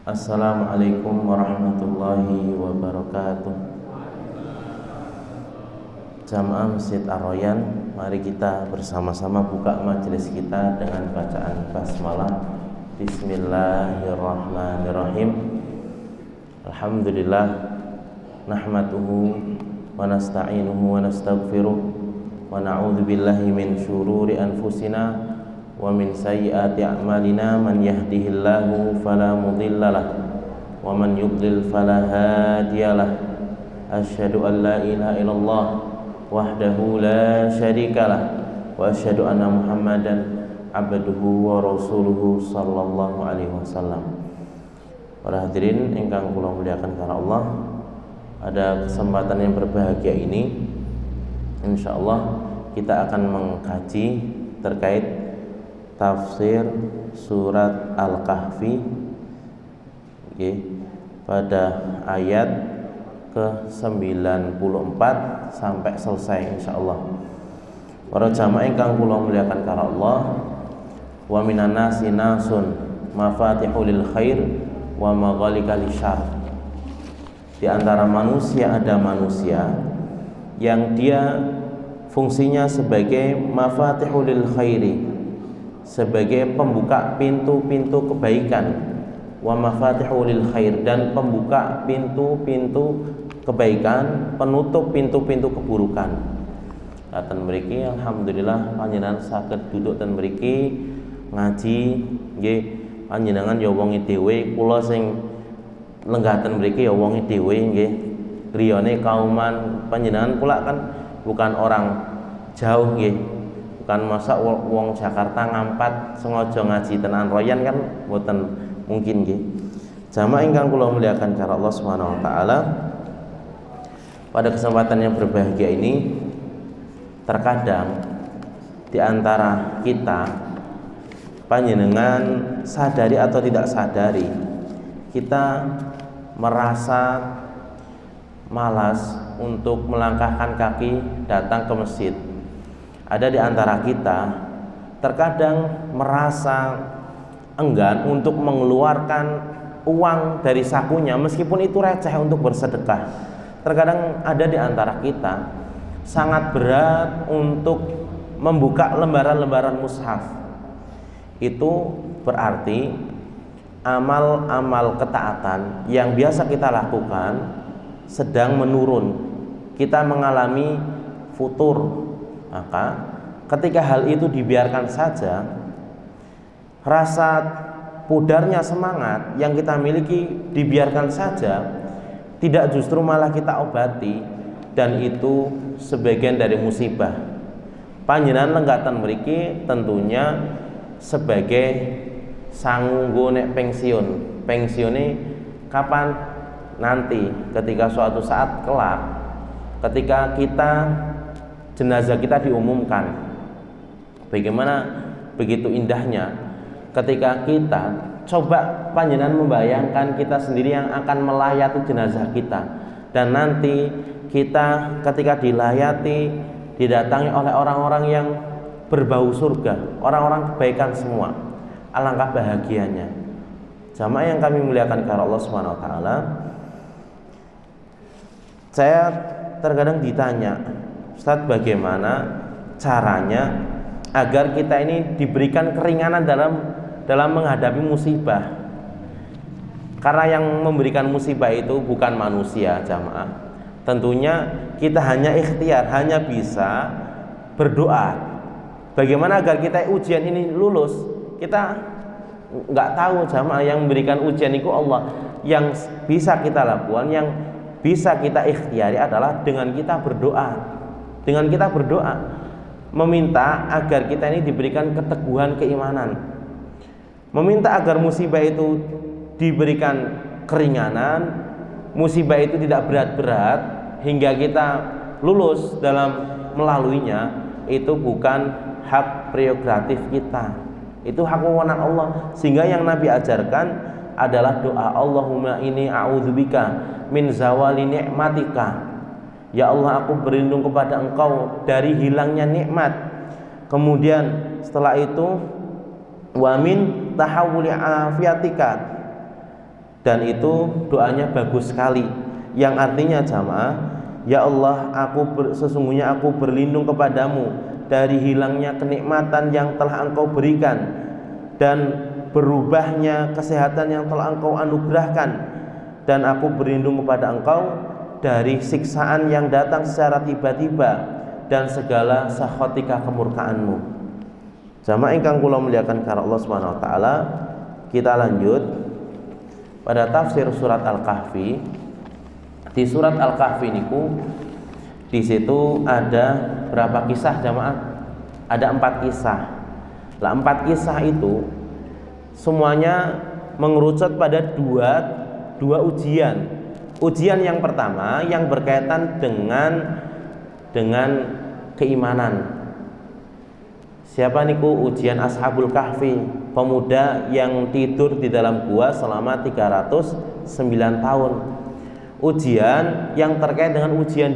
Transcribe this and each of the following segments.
Assalamualaikum warahmatullahi wabarakatuh. Jamaah Masjid Ar-Royan, mari kita bersama-sama buka majelis kita dengan bacaan basmalah. Bismillahirrahmanirrahim. Alhamdulillah, nahmaduhu wa nasta'inuhu wa nastaghfiruh wa na'udzu billahi min syururi anfusina wa min sayyiati a'malina. Man yahdihillahu fala mudhillalah wa man yudlil fala hadiyalah. Asyhadu an la ilaha illallah wahdahu la syarikalah wa asyhadu anna Muhammadan abduhu wa rasuluhu sallallahu alaihi wasallam. Para hadirin ingkang kula muliakan karena Allah, pada kesempatan yang berbahagia ini insyaallah kita akan mengkaji terkait tafsir surat Al-Kahfi pada ayat ke-94 sampai selesai insyaallah. Para jamaah ingkang kula muliakan karena Allah, wa minan nasi nasun mafatihul lil khair wa maghalikal syarr. Di antara manusia ada manusia yang dia fungsinya sebagai mafatihul lil khairi, sebagai pembuka pintu-pintu kebaikan, wa mafatihul lil khair, dan pembuka pintu-pintu kebaikan, penutup pintu-pintu keburukan. Katan mriki alhamdulillah panjenengan saged duduk ten mriki ngaji nggih, panjenengan ya wonge dhewe, kula sing lenggah ten mriki ya wonge dhewe nggih. Griyane kauman panjenengan pula kan bukan orang jauh nggih. Bukan masa wong Jakarta ngampat sengaja ngaji ten Ar-Royan kan mboten mungkin nggih. Jamaah ingkang kula muliakan karo Allah Subhanahu wa taala, pada kesempatan yang berbahagia ini terkadang di antara kita, panjenengan sadari atau tidak sadari, kita merasa malas untuk melangkahkan kaki datang ke masjid. Ada di antara kita terkadang merasa enggan untuk mengeluarkan uang dari sakunya meskipun itu receh untuk bersedekah. Terkadang ada di antara kita sangat berat untuk membuka lembaran-lembaran mushaf. Itu berarti amal-amal ketaatan yang biasa kita lakukan sedang menurun. Kita mengalami futur. Maka ketika hal itu dibiarkan saja, rasa pudarnya semangat yang kita miliki dibiarkan saja, tidak justru malah kita obati, dan itu sebagian dari musibah. Panjenengan lenggatan mriki tentunya sebagai sanggo nek pensiun. Pensiune kapan? Nanti ketika suatu saat kelak, ketika kita jenazah kita diumumkan. Bagaimana begitu indahnya ketika kita coba panjenengan membayangkan kita sendiri yang akan melayati jenazah kita, dan nanti kita ketika dilayati didatangi oleh orang-orang yang berbau surga, orang-orang kebaikan semua. Alangkah bahagianya. Jamaah yang kami muliakan karena Allah Subhanahu wa taala, saya terkadang ditanya, Ustaz, bagaimana caranya agar kita ini diberikan keringanan dalam menghadapi musibah? Karena yang memberikan musibah itu bukan manusia, jamaah. Tentunya kita hanya ikhtiar, hanya bisa berdoa. Bagaimana agar kita ujian ini lulus? Kita nggak tahu, jamaah. Yang memberikan ujian itu Allah. Yang bisa kita lakukan, yang bisa kita ikhtiari adalah dengan kita berdoa. Dengan kita berdoa, meminta agar kita ini diberikan keteguhan keimanan, meminta agar musibah itu diberikan keringanan, musibah itu tidak berat-berat hingga kita lulus dalam melaluinya. Itu bukan hak prerogatif kita, itu hak wewenang Allah. Sehingga yang Nabi ajarkan adalah doa, Allahumma inni a'udzubika min zawali ni'matika. Ya Allah, aku berlindung kepada Engkau dari hilangnya nikmat. Kemudian setelah itu wa min tahawuli afiatika, Dan itu doanya bagus sekali, yang artinya jamaah, ya Allah, sesungguhnya aku berlindung kepadamu dari hilangnya kenikmatan yang telah Engkau berikan dan berubahnya kesehatan yang telah Engkau anugerahkan, dan aku berlindung kepada Engkau dari siksaan yang datang secara tiba-tiba dan segala sakhatika, kemurkaanmu. Jamaah ingkang kula muliakan karena Allah Subhanahu wa taala, kita lanjut pada tafsir surat Al-Kahfi. Di surat Al-Kahfi niku, di situ ada berapa kisah jamaah? Ada 4 kisah. Lah 4 kisah itu semuanya mengerucut pada dua ujian. Ujian yang pertama yang berkaitan dengan keimanan. Siapa niku? Ujian Ashabul Kahfi, pemuda yang tidur di dalam gua selama 309 tahun. Ujian yang terkait dengan ujian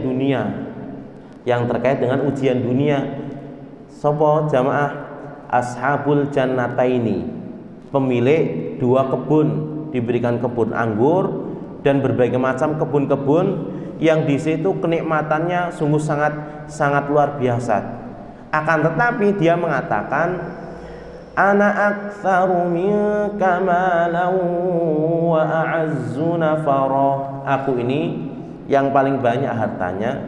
dunia. Sopo jamaah? Ashabul Jannataini, pemilik 2 kebun, diberikan kebun anggur dan berbagai macam kebun-kebun yang di situ kenikmatannya sungguh sangat luar biasa. Akan tetapi dia mengatakan, ana aktsaru minka malan wa a'azzu nafara. Aku ini yang paling banyak hartanya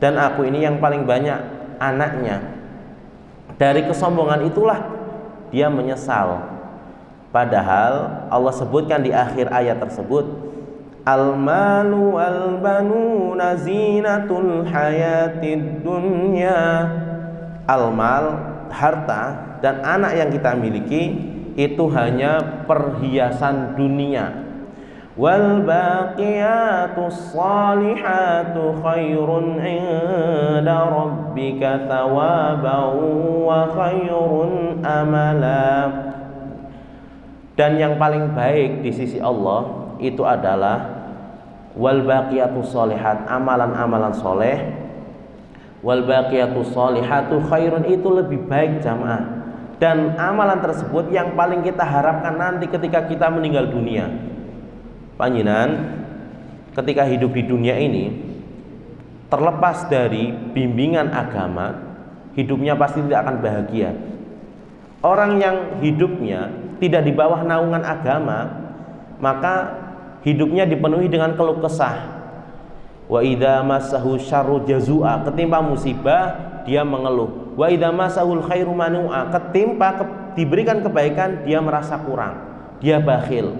dan aku ini yang paling banyak anaknya. Dari kesombongan itulah dia menyesal. Padahal Allah sebutkan di akhir ayat tersebut, al-malu wal banuna zinatul hayatid dunya. Al-mal, harta, dan anak yang kita miliki itu hanya perhiasan dunia. Wal baqiyatus salihatu khairun 'inda rabbika thawaban wa khairun amala. Dan yang paling baik di sisi Allah itu adalah wal baqiyatus shalihat, amalan-amalan soleh. Wal baqiyatus sholihatu khairun, itu lebih baik jamaah. Dan amalan tersebut yang paling kita harapkan nanti ketika kita meninggal dunia. Panjenengan ketika hidup di dunia ini, terlepas dari bimbingan agama, hidupnya pasti tidak akan bahagia. Orang yang hidupnya tidak di bawah naungan agama, maka hidupnya dipenuhi dengan keluh kesah. Wa idza massahu syarru jazua, ketimpa musibah dia mengeluh. Wa idza massahul khairu manua, diberikan kebaikan dia merasa kurang, dia bakhil.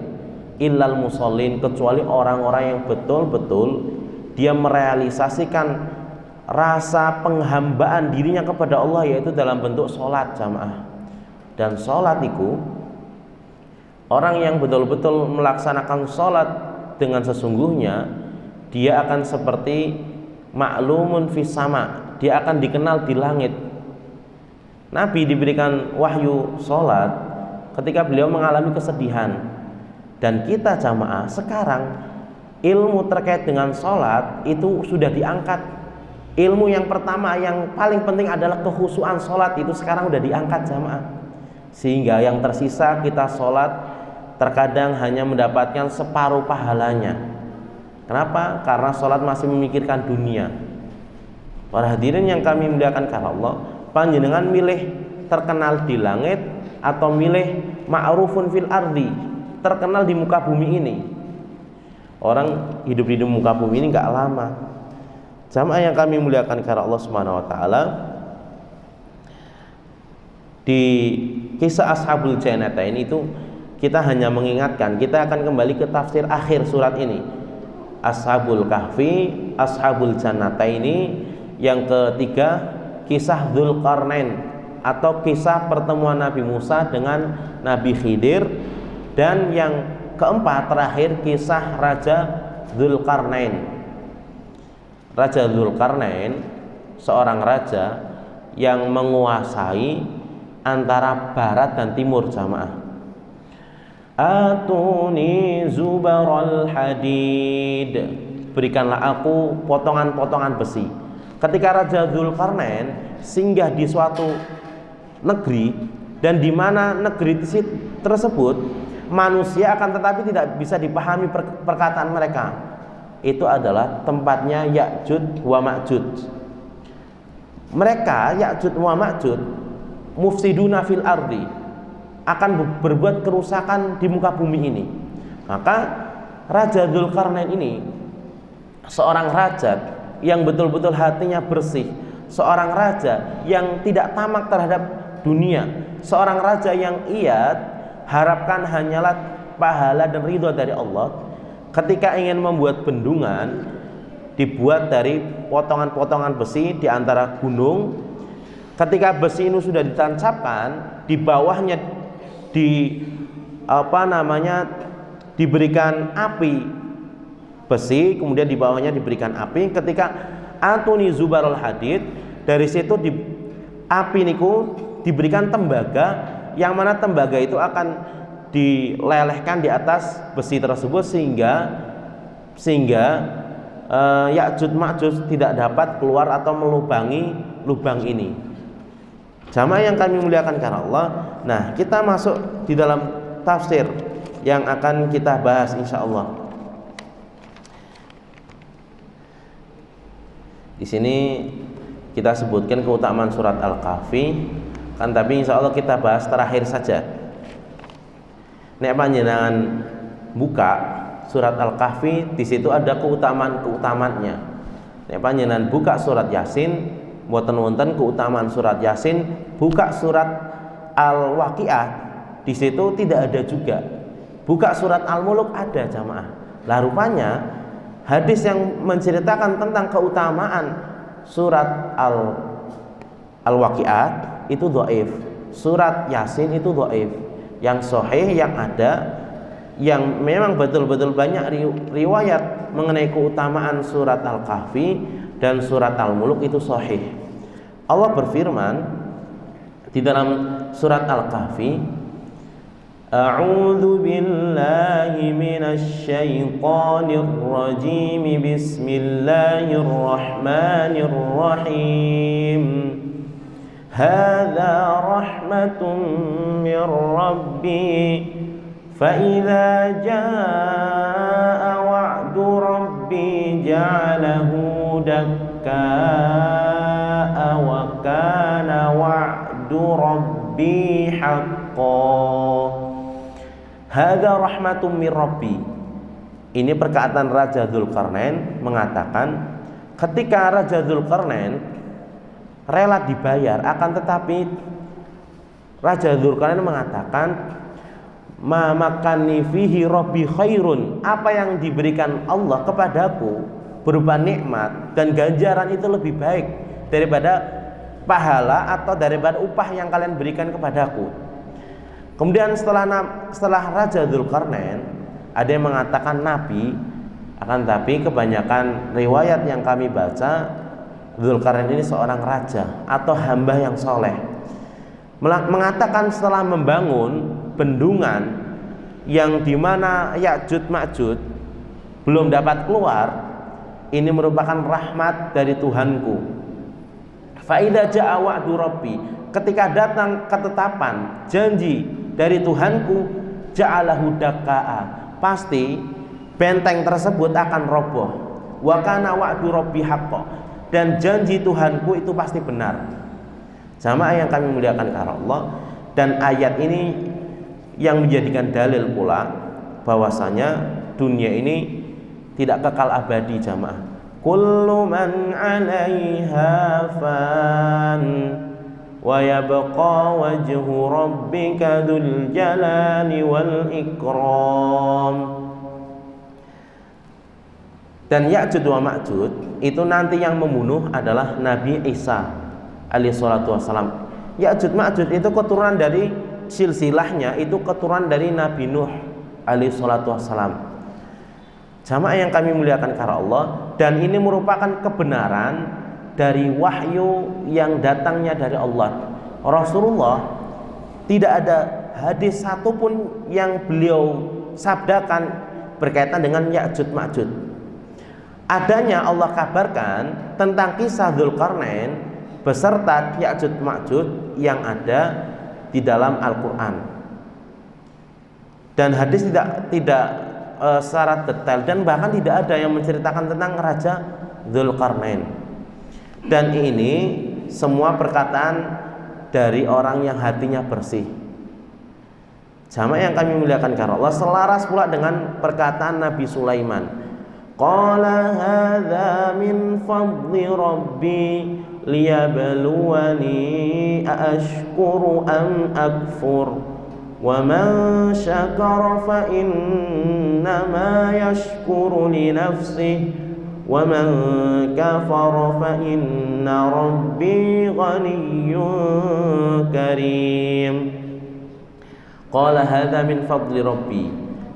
Illal musallin, kecuali orang-orang yang betul-betul dia merealisasikan rasa penghambaan dirinya kepada Allah, yaitu dalam bentuk sholat jamaah. Dan sholat itu, orang yang betul-betul melaksanakan sholat dengan sesungguhnya, dia akan seperti ma'lumun fis sama, dia akan dikenal di langit. Nabi diberikan wahyu sholat ketika beliau mengalami kesedihan. Dan kita jamaah sekarang ilmu terkait dengan sholat itu sudah diangkat. Ilmu yang pertama yang paling penting adalah kekhusyuan sholat, itu sekarang sudah diangkat jamaah. Sehingga yang tersisa kita sholat terkadang hanya mendapatkan separuh pahalanya. Kenapa? Karena sholat masih memikirkan dunia. Para hadirin yang kami muliakan karena Allah, panjenengan milih terkenal di langit atau milih ma'rufun fil ardi, terkenal di muka bumi ini? Orang hidup di muka bumi ini gak lama. Jamaah yang kami muliakan karena Allah Subhanahu wa taala, di kisah Ashabul Jannatain itu kita hanya mengingatkan, kita akan kembali ke tafsir akhir surat ini. Ashabul Kahfi, Ashabul Jannataini. Yang ketiga, kisah Dzulqarnain atau kisah pertemuan Nabi Musa dengan Nabi Khidir. Dan yang keempat terakhir, kisah Raja Dzulqarnain. Raja Dzulqarnain seorang raja yang menguasai antara barat dan timur jamaah. Atuni zubaral hadid, berikanlah aku potongan-potongan besi. Ketika Raja Dzulqarnain singgah di suatu negeri, dan di mana negeri tersebut manusia, akan tetapi tidak bisa dipahami perkataan mereka. Itu adalah tempatnya Ya'juj wa Ma'juj. Mereka Ya'juj wa Ma'juj mufsiduna fil ardi, akan berbuat kerusakan di muka bumi ini. Maka Raja Dzulkarnain ini seorang raja yang betul-betul hatinya bersih, seorang raja yang tidak tamak terhadap dunia, seorang raja yang ia harapkan hanyalah pahala dan ridho dari Allah. Ketika ingin membuat bendungan, dibuat dari potongan-potongan besi di antara gunung. Ketika besi ini sudah ditancapkan, di bawahnya diberikan api besi, kemudian di bawahnya diberikan api. Ketika Antoni Zubarul Hadid, dari situ api niku diberikan tembaga, yang mana tembaga itu akan dilelehkan di atas besi tersebut sehingga Ya'juj Ma'juj tidak dapat keluar atau melubangi lubang ini. Jamaah yang kami muliakan karena Allah. Nah, kita masuk di dalam tafsir yang akan kita bahas insyaallah. Di sini kita sebutkan keutamaan surat Al-Kahfi, kan, tapi insyaallah kita bahas terakhir saja. Nek panjenengan buka surat Al-Kahfi, di situ ada keutamaan-keutamaannya. Nek panjenengan buka surat Yasin, mboten wonten keutamaan surat Yasin. Buka surat Al-Waqiah, di situ tidak ada juga. Buka surat Al-Muluk ada, jamaah. Lah rupanya hadis yang menceritakan tentang keutamaan surat Al-Waqiah itu dhaif. Surat Yasin itu dhaif. Yang sahih yang ada, yang memang betul-betul banyak riwayat mengenai keutamaan surat Al-Kahfi dan surat Al-Muluk itu sahih. Allah berfirman di dalam surat Al-Kahfi, A'udzu billahi minasy syaithanir rajim, bismillahirrahmanirrahim. Hadza rahmatun mir rabbi fa idza jaa wa'du rabbi ja'alahu dakka wa kana wa'du rabbi haqqan. Hadza rahmatun mir rabbi. Ini perkataan Raja Dzulkarnain mengatakan, ketika Raja Dzulkarnain rela dibayar, akan tetapi Raja Dzulkarnain mengatakan, ma makani fihi rabbi khairun, apa yang diberikan Allah kepadaku berupa nikmat dan ganjaran itu lebih baik daripada pahala atau daripada upah yang kalian berikan kepadaku. Kemudian setelah Raja Dzulkarnain, ada yang mengatakan nabi, akan tapi kebanyakan riwayat yang kami baca, Dzulkarnain ini seorang raja atau hamba yang soleh, mengatakan setelah membangun bendungan yang dimana Ya'juj Ma'juj belum dapat keluar, ini merupakan rahmat dari Tuhanku. Fa idza jaa wa'du rabbi, ketika datang ketetapan janji dari Tuhanku, ja'alahu dakka'a, pasti benteng tersebut akan roboh. Wa kana wa'du rabbi haqqan, dan janji Tuhanku itu pasti benar. Jamaah yang kami muliakan karena Allah, dan ayat ini yang menjadikan dalil pula bahwasanya dunia ini tidak kekal abadi, jamaah. Kullu man 'alaiha fan wa yabqa wajhu rabbika dzul jalali wal ikram. Dan Ya'juj wa Ma'juj itu nanti yang membunuh adalah Nabi Isa alaihi salatu wassalam. Ya'juj Ma'juj itu keturunan dari silsilahnya, itu keturunan dari Nabi Nuh alaihi salatu wassalam. Jamaah yang kami muliakan karena Allah, dan ini merupakan kebenaran dari wahyu yang datangnya dari Allah. Rasulullah tidak ada hadis satupun yang beliau sabdakan berkaitan dengan Ya'juj Ma'juj. Adanya Allah kabarkan tentang kisah Dzulkarnain beserta Ya'juj Ma'juj yang ada di dalam Al-Quran. Dan hadis tidak secara detail, dan bahkan tidak ada yang menceritakan tentang Raja Dzulqarnain. Dan ini semua perkataan dari orang yang hatinya bersih. Jamaah yang kami muliakan karena Allah, selaras pula dengan perkataan Nabi Sulaiman. Qala hadza min fadli rabbi liyabluwani aashkuru am akfur wa man syakara fa innama yashkuru li nafsihi wa man kafara fa inna rabbi ghaniyyun karim. Qala hadza min fadli rabbi.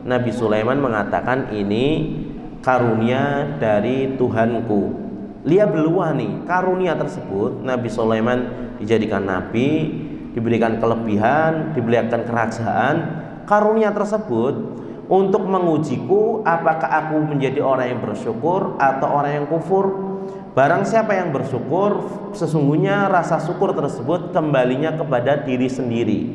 Nabi Sulaiman mengatakan ini karunia dari Tuhanku. Liyabluwani, karunia tersebut Nabi Sulaiman dijadikan nabi, diberikan kelebihan, diberikan kerajaan. Karunia tersebut untuk mengujiku apakah aku menjadi orang yang bersyukur atau orang yang kufur. Barang siapa yang bersyukur, sesungguhnya rasa syukur tersebut kembalinya kepada diri sendiri.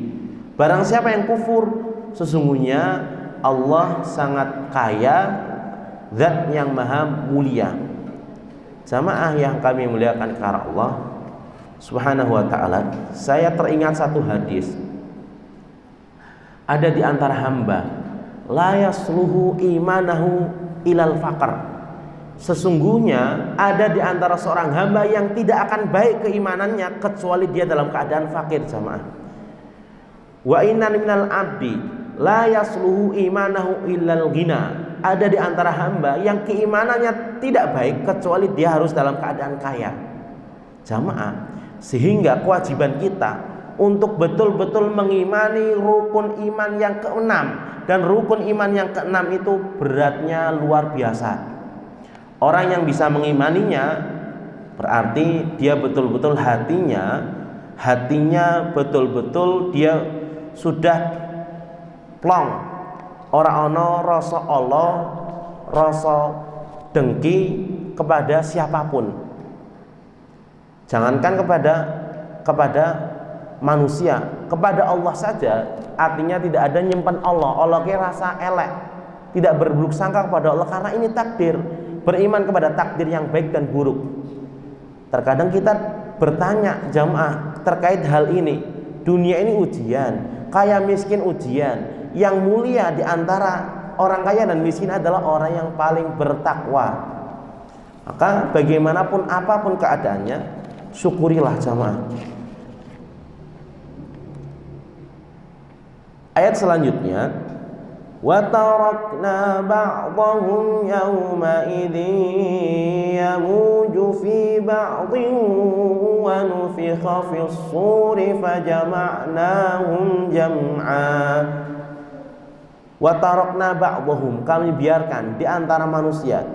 Barang siapa yang kufur, sesungguhnya Allah sangat kaya, zat yang maha mulia. Jamaah yang kami muliakan karena Allah Subhanahu wa ta'ala, saya teringat satu hadis. Ada di antara hamba la yasluhu imanahu ilal faqr. Sesungguhnya ada di antara seorang hamba yang tidak akan baik keimanannya kecuali dia dalam keadaan fakir. Jamaah, wa inna minal abdi la yasluhu imanahu illal ghina. Ada di antara hamba yang keimanannya tidak baik kecuali dia harus dalam keadaan kaya. Jamaah, sehingga kewajiban kita untuk betul-betul mengimani rukun iman yang keenam. Dan rukun iman yang keenam itu beratnya luar biasa. Orang yang bisa mengimaninya berarti dia betul-betul hatinya betul-betul dia sudah plong. Ora ono rasa Allah, rasa dengki kepada siapapun. Jangankan kepada manusia, kepada Allah saja artinya tidak ada nyimpan Allah. Allah kira rasa elek, tidak berburuk sangka kepada Allah karena ini takdir. Beriman kepada takdir yang baik dan buruk. Terkadang kita bertanya jamaah terkait hal ini. Dunia ini ujian, kaya miskin ujian. Yang mulia di antara orang kaya dan miskin adalah orang yang paling bertakwa. Maka bagaimanapun apapun keadaannya, syukurilah jamaah. Ayat selanjutnya, wa tarakna ba'dahum yawma idzin yamuju fi ba'dhin wa nufikha fis suri fajama'nahum jam'a. Wa tarakna ba'dahum, kami biarkan di antara manusia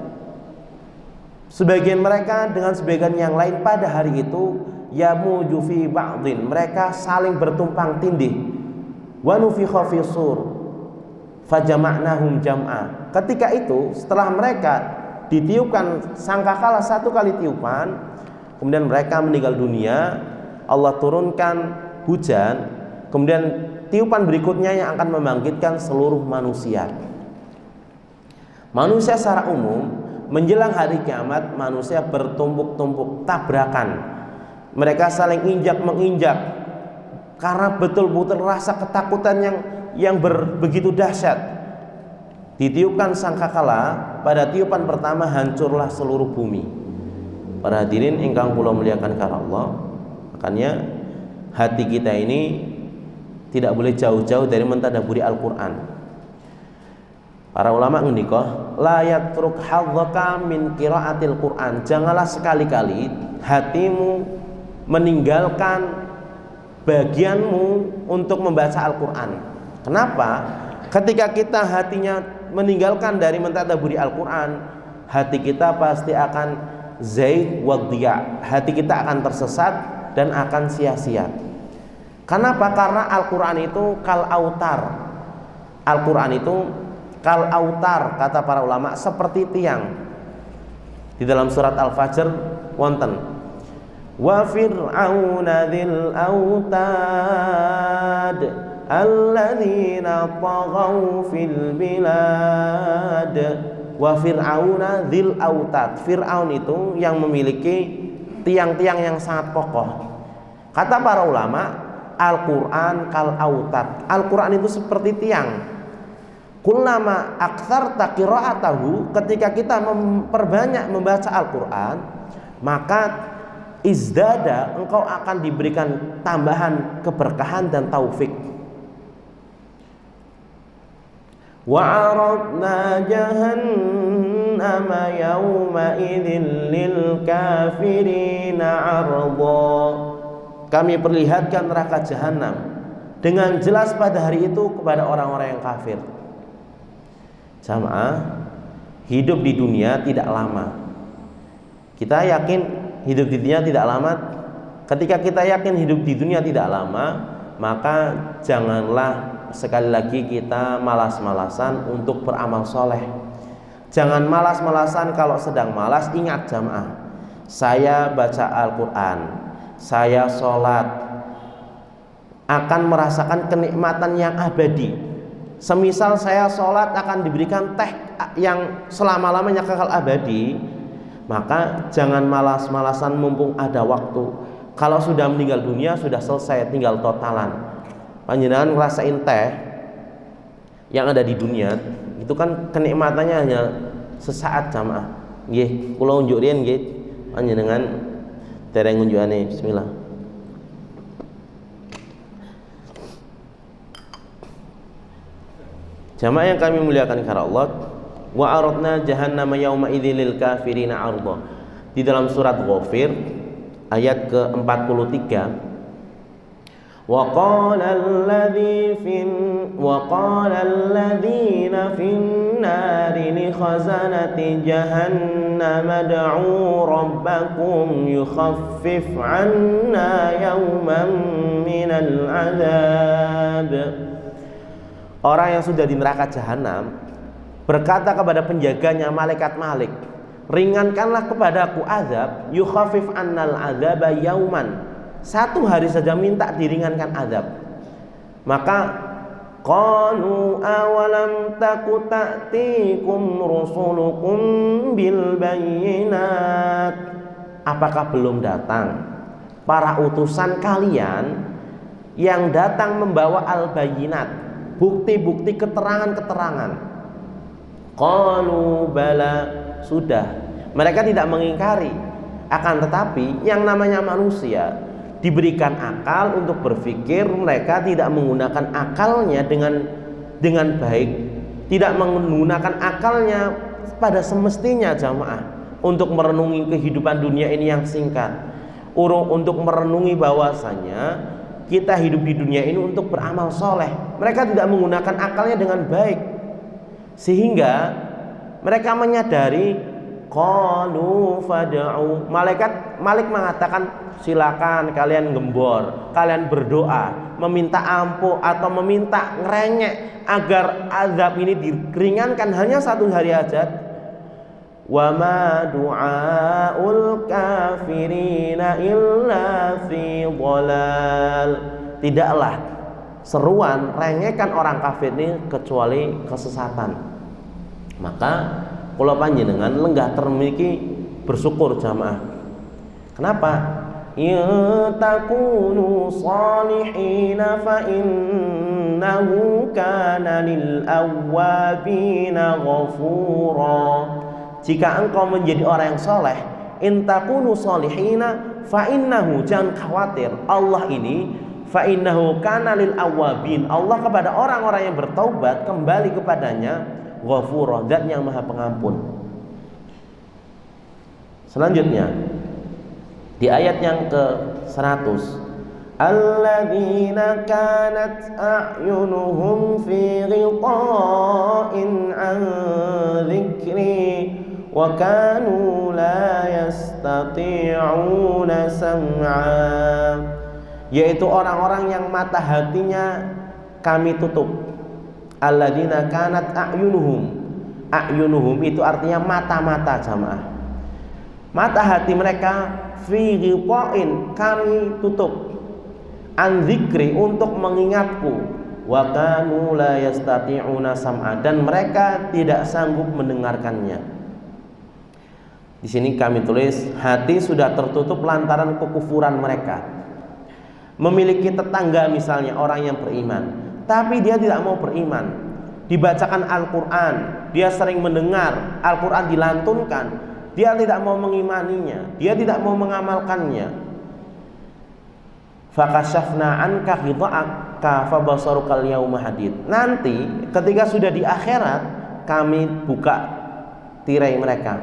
sebagian mereka dengan sebagian yang lain pada hari itu yamuju fi ba'dhin, mereka saling bertumpang tindih. Wa nufikha fis sur fajama'nahum jam'a. Ketika itu setelah mereka ditiupkan sangkakala satu kali tiupan, kemudian mereka meninggal dunia, Allah turunkan hujan, kemudian tiupan berikutnya yang akan membangkitkan seluruh manusia. Manusia secara umum menjelang hari kiamat, manusia bertumpuk-tumpuk, tabrakan. Mereka saling injak-menginjak karena betul-betul rasa ketakutan yang begitu dahsyat. Ditiupkan sangkakala, pada tiupan pertama hancurlah seluruh bumi. Para hadirin ingkang kula muliakan karena Allah, makanya hati kita ini tidak boleh jauh-jauh dari mentadaburi Al-Quran. Para ulama ngendika, la yatruk hadzaka min qiraatil Quran. Janganlah sekali-kali hatimu meninggalkan bagianmu untuk membaca Al-Quran. Kenapa? Ketika kita hatinya meninggalkan dari mentadaburi Al-Quran, hati kita pasti akan zaid wa dhiya. Hati kita akan tersesat dan akan sia-sia. Kenapa? Karena Al-Quran itu kal autar. Al-Quran itu kal autar, kata para ulama, seperti tiang. Di dalam surat Al-Fajr wonten wa fir'auna dzil autad alladzina taghaw fil bilad wa fir'auna dzil autad. Fir'aun itu yang memiliki tiang-tiang yang sangat kokoh. Kata para ulama, Al-Qur'an kal autad. Al-Qur'an itu seperti tiang. Kullama aktsarta qira'atahu, ketika kita memperbanyak membaca Al-Qur'an, maka izdada, engkau akan diberikan tambahan keberkahan dan taufik. Wa 'aradna jahannama yawma idzin lil kafirina 'arda. Kami perlihatkan neraka jahanam dengan jelas pada hari itu kepada orang-orang yang kafir. Jamaah, hidup di dunia tidak lama. Kita yakin hidup di dunia tidak lama? Ketika kita yakin hidup di dunia tidak lama, maka janganlah sekali lagi kita malas-malasan untuk beramal soleh. Jangan malas-malasan kalau sedang malas. Ingat jamaah, saya baca Al-Quran, saya sholat, akan merasakan kenikmatan yang abadi. Semisal saya sholat akan diberikan teh yang selama-lamanya kekal abadi, maka jangan malas-malasan mumpung ada waktu. Kalau sudah meninggal dunia sudah selesai, tinggal totalan. Panjenengan ngerasain teh yang ada di dunia itu kan kenikmatannya hanya sesaat jamaah. Nggih, kula unjuk riyen nggih. Panjenengan dereng unjukane bismillah. Jamaah yang kami muliakan karena Allah, wa aradna jahannama yauma idzil lil kafirina 'arda. Di dalam surat Ghafir ayat ke-43, وقال الذين في النار لخزنة جهنم ادعوا ربكم يخفف عنا يوما من العذاب. Orang yang sudah di neraka jahanam berkata kepada penjaganya malaikat Malik, ringankanlah kepadaku azab, yukhaffif annal azaba yauman. Satu hari saja minta diringankan azab. Maka qalu awalam taku ta'tikum rusulukum bil bayyinat. Apakah belum datang para utusan kalian yang datang membawa al-bayyinat, bukti-bukti keterangan-keterangan? Qalu bala, sudah. Mereka tidak mengingkari. Akan tetapi yang namanya manusia diberikan akal untuk berpikir, mereka tidak menggunakan akalnya dengan baik, tidak menggunakan akalnya pada semestinya jamaah untuk merenungi kehidupan dunia ini yang singkat, untuk merenungi bahwasanya kita hidup di dunia ini untuk beramal soleh. Mereka tidak menggunakan akalnya dengan baik, sehingga mereka menyadari. Qalu fad'u, Malik mengatakan silakan kalian gembor, kalian berdoa, meminta ampuh atau meminta ngerengek agar azab ini diringankan hanya satu hari aja. Wa ma du'aul kafirina illa fi dhalal. Tidaklah seruan rengekan orang kafir ini kecuali kesesatan. Maka kalau panjenengan lenggah termiliki bersyukur jamaah. Kenapa? In takunu salihina fa innahu kana lil awwabina ghafura. Jika engkau menjadi orang yang soleh, in takunu salihina fa innahu, jangan khawatir, Allah ini fa innahu kana lil awwabin, Allah kepada orang-orang yang bertaubat kembali kepadanya ghafura, zat yang maha pengampun. Selanjutnya di ayat yang ke-100, alladzina kanat a'yunuhum fi ghita'in an dzikri wa kanu la yastati'una sam'a, yaitu orang-orang yang mata hatinya kami tutup. Alladzina kanat a'yunuhum, a'yunuhum itu artinya mata-mata jamaah. Mata hati mereka fi ghita'in, kami tutup, an dzikri, untuk mengingatku, wa kanu la yastati'una sam'a, dan mereka tidak sanggup mendengarkannya. Di sini kami tulis hati sudah tertutup lantaran kekufuran mereka. Memiliki tetangga misalnya orang yang beriman, tapi dia tidak mau beriman. Dibacakan Al-Quran, dia sering mendengar Al-Quran dilantunkan, dia tidak mau mengimaninya, dia tidak mau mengamalkannya. Fakashafna anka ghita'aka fabasarukal yauma hadid. Nanti ketika sudah di akhirat, kami buka tirai mereka,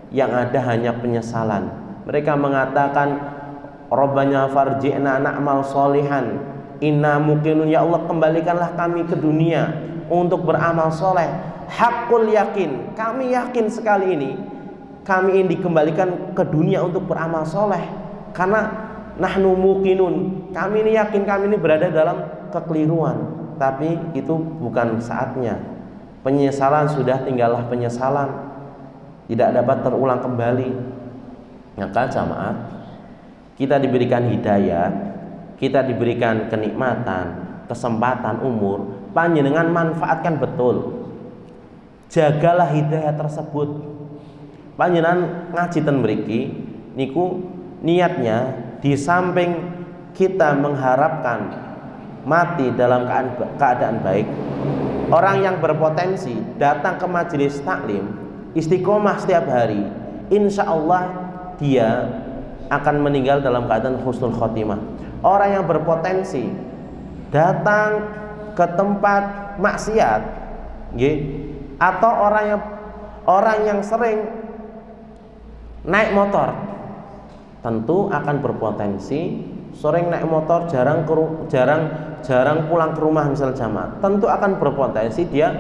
yang ada hanya penyesalan. Mereka mengatakan, Rabbana farji'na na'mal solihan inna muqinun, ya Allah kembalikanlah kami ke dunia untuk beramal soleh. Hakul yakin, kami yakin sekali ini, kami ingin dikembalikan ke dunia untuk beramal soleh, karena nahnu muqinun, kami ini yakin kami ini berada dalam kekeliruan. Tapi itu bukan saatnya. Penyesalan sudah tinggallah penyesalan, tidak dapat terulang kembali. Maka jamaah, kita diberikan hidayah, kita diberikan kenikmatan, kesempatan umur, panjenengan manfaatkan betul. Jagalah hidayah tersebut. Panjenengan ngaji ten mriki niku niatnya di samping kita mengharapkan mati dalam keadaan baik, orang yang berpotensi datang ke majelis taklim istiqomah setiap hari, insya Allah dia akan meninggal dalam keadaan husnul khotimah. Orang yang berpotensi datang ke tempat maksiat, atau orang yang sering naik motor, tentu akan berpotensi sering naik motor, jarang pulang ke rumah misal jamaah, tentu akan berpotensi dia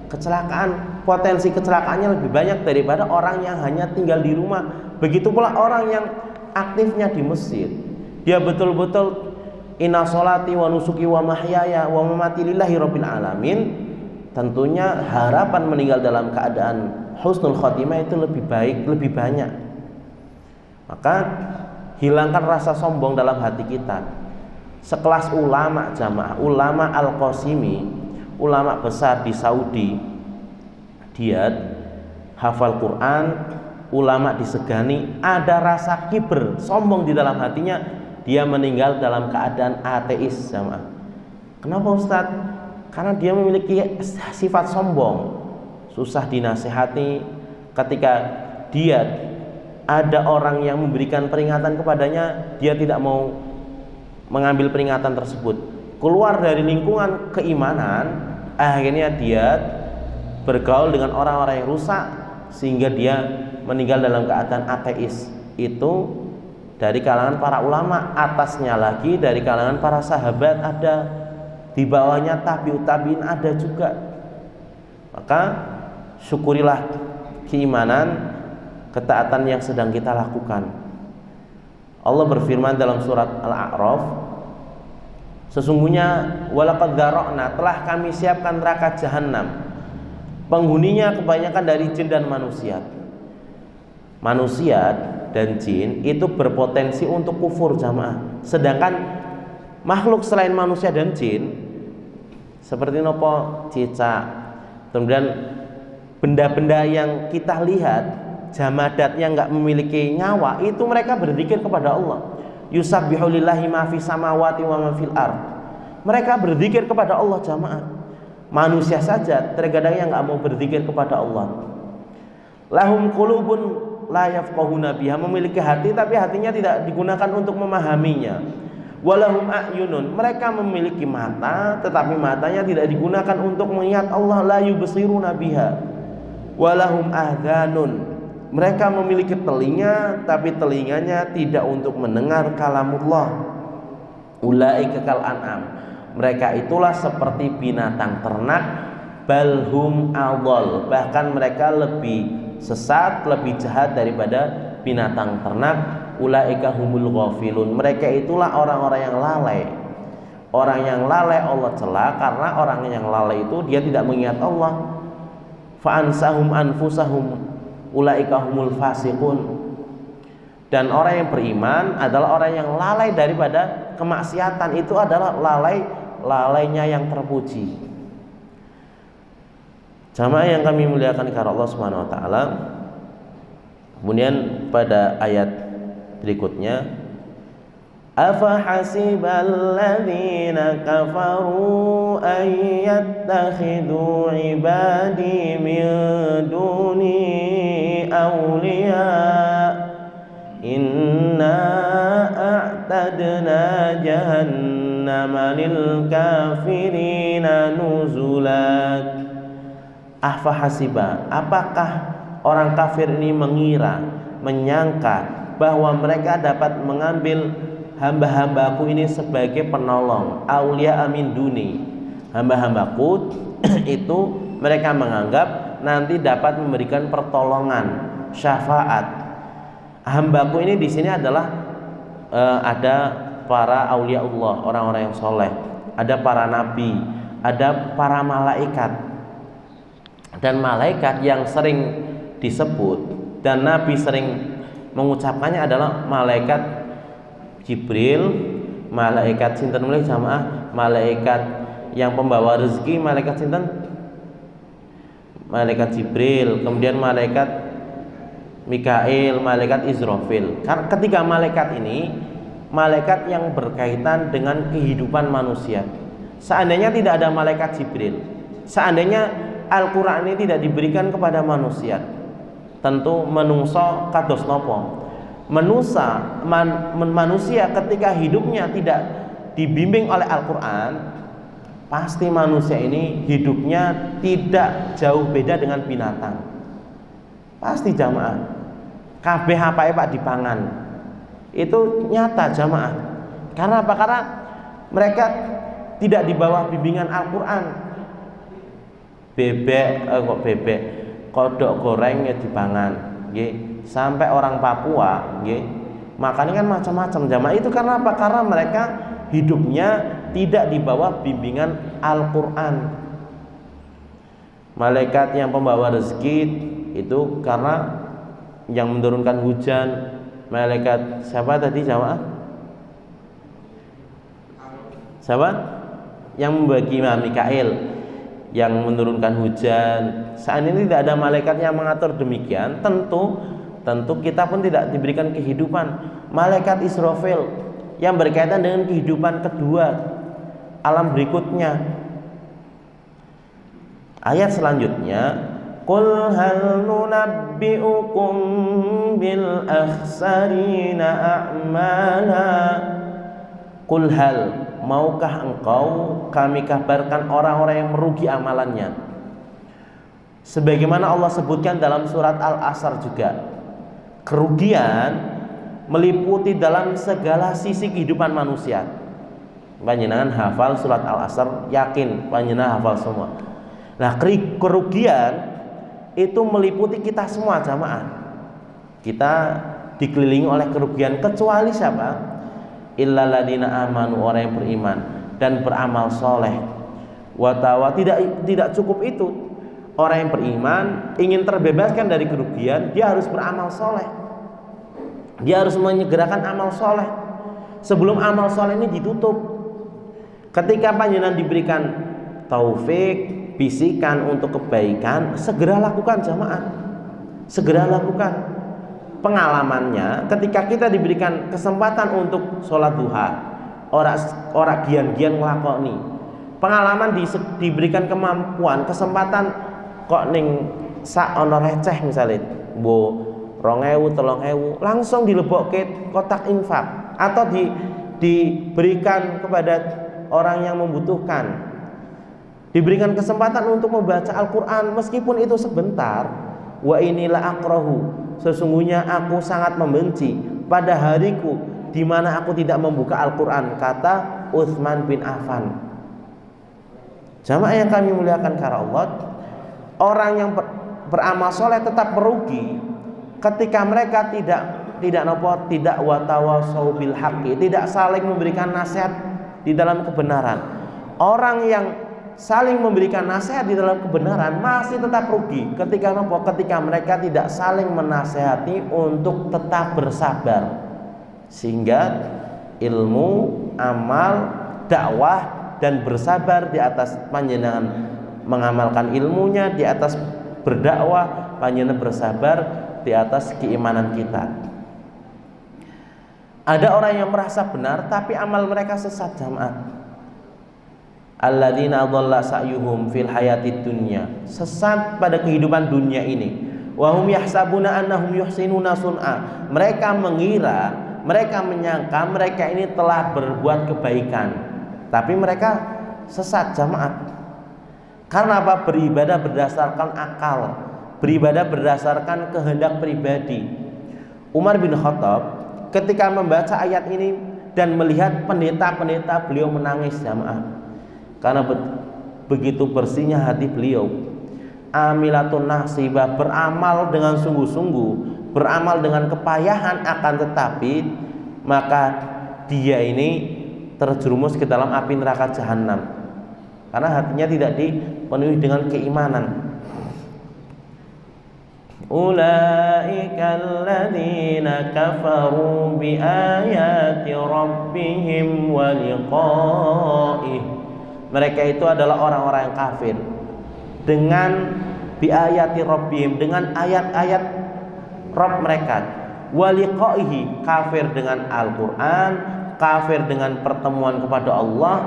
kecelakaan. Potensi kecelakaannya lebih banyak daripada orang yang hanya tinggal di rumah. Begitu pula orang yang aktifnya di masjid, dia betul-betul inna sholati wa nusuki wa mahyaya wa mamati lillahi rabbil alamin, tentunya harapan meninggal dalam keadaan husnul khotimah itu lebih baik, lebih banyak. Maka hilangkan rasa sombong dalam hati kita. Sekelas ulama jamaah, ulama Al-Qasimi, ulama besar di Saudi, dia hafal Quran, ulama disegani, ada rasa kibr, sombong di dalam hatinya, dia meninggal dalam keadaan ateis jamaah. Kenapa Ustaz? Karena dia memiliki sifat sombong, susah dinasihati. Ketika dia ada orang yang memberikan peringatan kepadanya, dia tidak mau mengambil peringatan tersebut. Keluar dari lingkungan keimanan, akhirnya dia bergaul dengan orang-orang yang rusak, sehingga dia meninggal dalam keadaan ateis. Itu dari kalangan para ulama, atasnya lagi dari kalangan para sahabat ada, di bawahnya tabi'ut tabi'in ada juga. Maka syukurilah keimanan, ketaatan yang sedang kita lakukan. Allah berfirman dalam surat Al-A'raf, sesungguhnya walaqad dzara'na, telah kami siapkan neraka jahanam, penghuninya kebanyakan dari jin dan manusia. Manusia dan jin itu berpotensi untuk kufur jamaah. Sedangkan makhluk selain manusia dan jin seperti nopo, cicak, kemudian benda-benda yang kita lihat, jamadat yang nggak memiliki nyawa, itu mereka berzikir kepada Allah. Yusabbihu lillahi ma fis samawati wa ma fil ard. Mereka berzikir kepada Allah jamaah. Manusia saja terkadang yang nggak mau berzikir kepada Allah. Lahum qulubun la yafqahuna biha, memiliki hati tapi hatinya tidak digunakan untuk memahaminya. Walahum a'yunun, mereka memiliki mata tetapi matanya tidak digunakan untuk melihat Allah, la yubsiruna biha. Walahum adhanun, mereka memiliki telinga tapi telinganya tidak untuk mendengar kalamullah. Ulaika kal an'am, mereka itulah seperti binatang ternak, balhum adhal, bahkan mereka lebih sesat, lebih jahat daripada binatang ternak. Ulaika humul ghafilun, mereka itulah orang-orang yang lalai. Orang yang lalai Allah cela, karena orang yang lalai itu dia tidak mengingat Allah. Fa ansahum anfusahum ulaika humul fasiqun. Dan orang yang beriman adalah orang yang lalai daripada kemaksiatan, itu adalah lalai lalainya yang terpuji. Jamaah yang kami muliakan karena Allah Subhanahu wa taala. Kemudian pada ayat berikutnya, afa hasibal ladzina kafaru an yattakhidhu ibadi min duni awliya inna a'tadna jahannama lil kafirina nuzulan. Ahfahasiba, apakah orang kafir ini mengira, menyangka bahwa mereka dapat mengambil hamba-hambaku ini sebagai penolong, aulia amin duni, hamba-hambaku itu mereka menganggap nanti dapat memberikan pertolongan, syafaat. Hambaku ini di sini adalah ada para aulia Allah, orang-orang yang soleh, ada para nabi, ada para malaikat. Dan malaikat yang sering disebut dan Nabi sering mengucapkannya adalah malaikat Jibril, malaikat sinten mulai jamaah, malaikat yang pembawa rezeki, malaikat sinten? Malaikat Jibril, kemudian malaikat Mikail, malaikat Israfil. Ketiga malaikat ini malaikat yang berkaitan dengan kehidupan manusia. Seandainya tidak ada malaikat Jibril, seandainya Al-Quran ini tidak diberikan kepada manusia, tentu menungso kados nopo. Manusia ketika hidupnya tidak dibimbing oleh Al-Quran, pasti manusia ini hidupnya tidak jauh beda dengan binatang. Pasti jamaah. Kabeh apa Pak dipangan. Itu nyata jamaah. Karena apa? Karena mereka tidak di bawah bimbingan Al-Quran. Bebek kodok goreng ya dipangan, nggih. Sampai orang Papua, nggih, makannya kan macam-macam jamaah. Itu karena apa? Karena mereka hidupnya tidak di bawah bimbingan Al-Qur'an. Malaikat yang pembawa rezeki itu karena yang menurunkan hujan. Malaikat siapa tadi jamaah? Siapa? Yang membagi Mikail yang menurunkan hujan. Saat ini tidak ada malaikat yang mengatur demikian, tentu kita pun tidak diberikan kehidupan. Malaikat Israfil yang berkaitan dengan kehidupan kedua, alam berikutnya. Ayat selanjutnya, qul hal nunabbi'ukum bil akhsarina a'mala. Qul hal, maukah engkau kami kabarkan orang-orang yang merugi amalannya? Sebagaimana Allah sebutkan dalam surat Al-Asr juga, kerugian meliputi dalam segala sisi kehidupan manusia. Panjenengan hafal surat Al-Asr, yakin panjenengan hafal semua. Nah, kerugian itu meliputi kita semua jamaah. Kita dikelilingi oleh kerugian, kecuali siapa? Illal ladina amanu, orang yang beriman dan beramal soleh. Watawa, tidak cukup itu. Orang yang beriman ingin terbebaskan dari kerugian, dia harus beramal soleh. Dia harus menyegerakan amal soleh sebelum amal soleh ini ditutup. Ketika panjenengan diberikan taufik, bisikan untuk kebaikan, segera lakukan jamaah. Segera lakukan. Pengalamannya ketika kita diberikan kesempatan untuk sholat duha, orang gian-gian ngelakoni. Pengalaman diberikan kemampuan, kesempatan kok ning sak ono receh misalnya, bu 2.000, 3.000 langsung dilebokke kotak infak atau diberikan kepada orang yang membutuhkan. Diberikan kesempatan untuk membaca Al-Quran meskipun itu sebentar. Wa inilah akrahu, sesungguhnya aku sangat membenci pada hariku di mana aku tidak membuka Al-Quran, kata Utsman bin Affan. Jamaah yang kami muliakan karena Allah, orang yang beramal soleh tetap merugi ketika mereka tidak watawasau bil haqqi, tidak saling memberikan nasihat di dalam kebenaran. Orang yang saling memberikan nasihat di dalam kebenaran masih tetap rugi ketika mereka tidak saling menasehati untuk tetap bersabar, sehingga ilmu, amal, dakwah dan bersabar di atas panjenengan mengamalkan ilmunya, di atas berdakwah, panjenengan bersabar di atas keimanan kita. Ada orang yang merasa benar tapi amal mereka sesat, jamaah. Alladzina dhalla sa'yuhum fil hayatid dunya, sesat pada kehidupan dunia ini. Wa hum yahsabuna annahum yuhsinuna sun'a, mereka mengira, mereka menyangka mereka ini telah berbuat kebaikan, tapi mereka sesat, jamaah. Karena apa? Beribadah berdasarkan akal, beribadah berdasarkan kehendak pribadi. Umar bin Khattab ketika membaca ayat ini dan melihat pendeta-pendeta, beliau menangis, jamaah. Karena begitu bersihnya hati beliau. Amilatun nasibah, beramal dengan sungguh-sungguh, beramal dengan kepayahan, akan tetapi maka dia ini terjerumus ke dalam api neraka jahanam karena hatinya tidak dipenuhi dengan keimanan. Ulaika alladzina kafaru bi ayati rabbihim wa liqa'ih, mereka itu adalah orang-orang yang kafir dengan biayati rabbihim, dengan ayat-ayat Rabb mereka, wa liqa'ihi, kafir dengan Al-Qur'an, kafir dengan pertemuan kepada Allah.